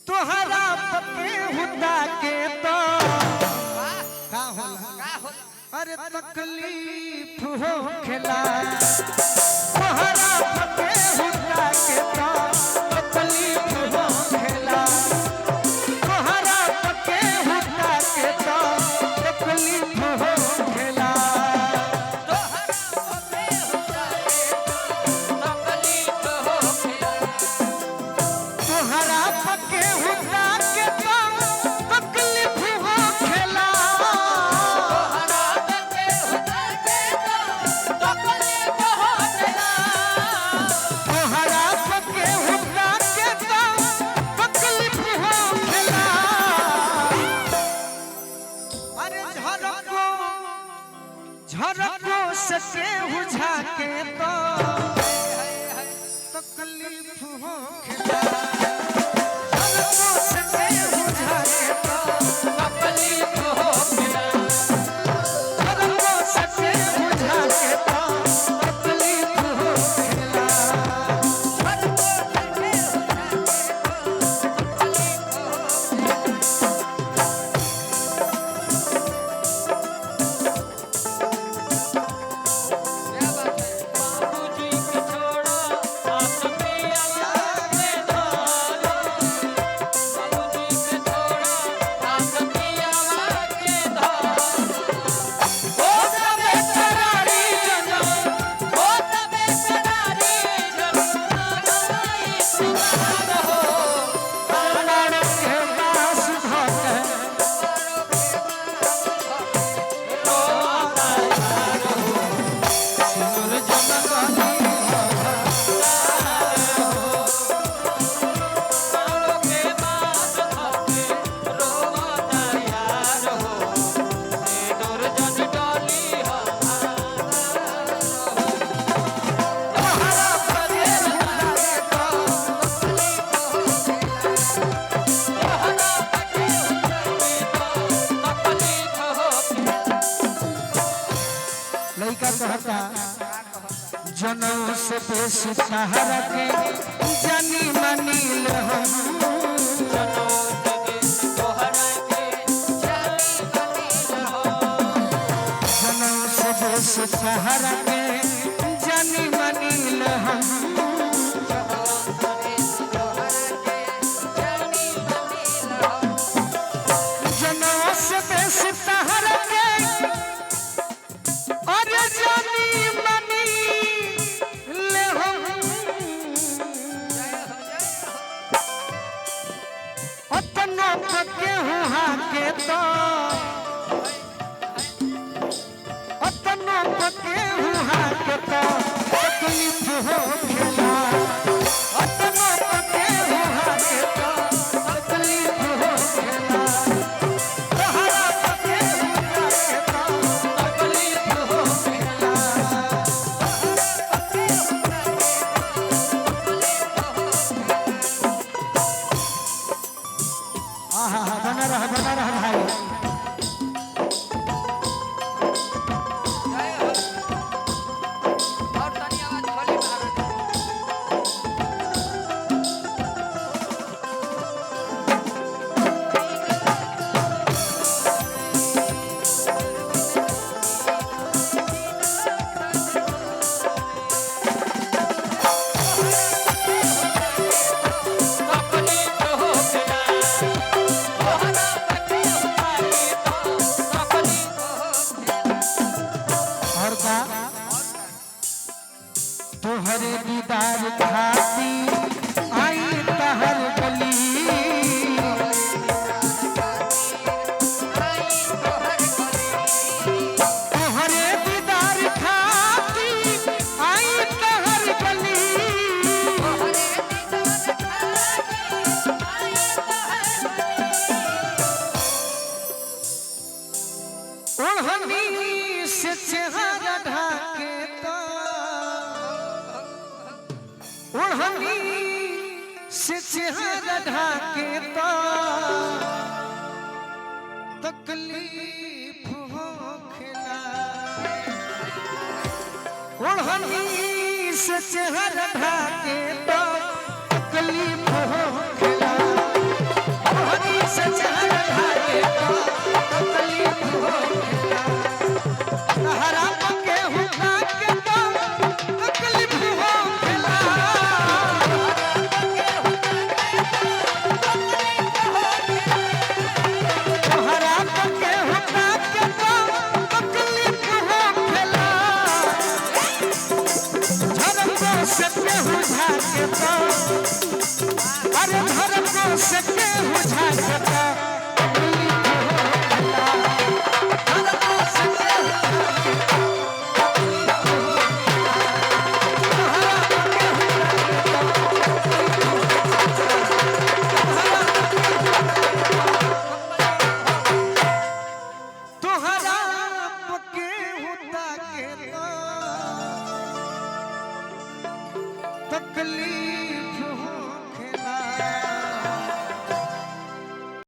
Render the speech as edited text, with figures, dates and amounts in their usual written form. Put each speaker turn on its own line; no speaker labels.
तोहरा पके हुदा के तो का होला अरे तकलीफ हो खेला तोहरा पके हुदा के तो तकलीफ हो खेला तोहरा पके हुदा के तो तकलीफ हो खेला तोहरा पके हुदा के तो तकलीफ हो खेला तोहरा पके हुदा के तो तकलीफ हो खेला अरे झरको सके बुझा के तो तकलीफ हो खेला झरको सके बुझा के तो तकलीफ हो खेला झरको सके बुझा के तो तकलीफ हो खेला लइका कहता जनऊ से बेसी सहारा के जानी मानिल हम जनऊ से बेसी सहारा के जानी मानिल हम जनऊ से बेसी सहारा के अरे जानी मनी ले हम अपना पके हुआ के तो अपना पके हुआ के तो तकलीफ हो खेला अपना पके हुआ के तो तकलीफ हो खेला तोहरा पके हुआ के तो तकलीफ हो खेला आहा बना रहा भाई तोहरे दीदार खाती आई तहर गली तोहरे दीदार खाती आई तहर गली ओढ़नी से चेहरा ढाके तो ओढ़नी से चेहरा ढाके तो तकलीफ हो खेला ओढ़नी से चेहरा ढाके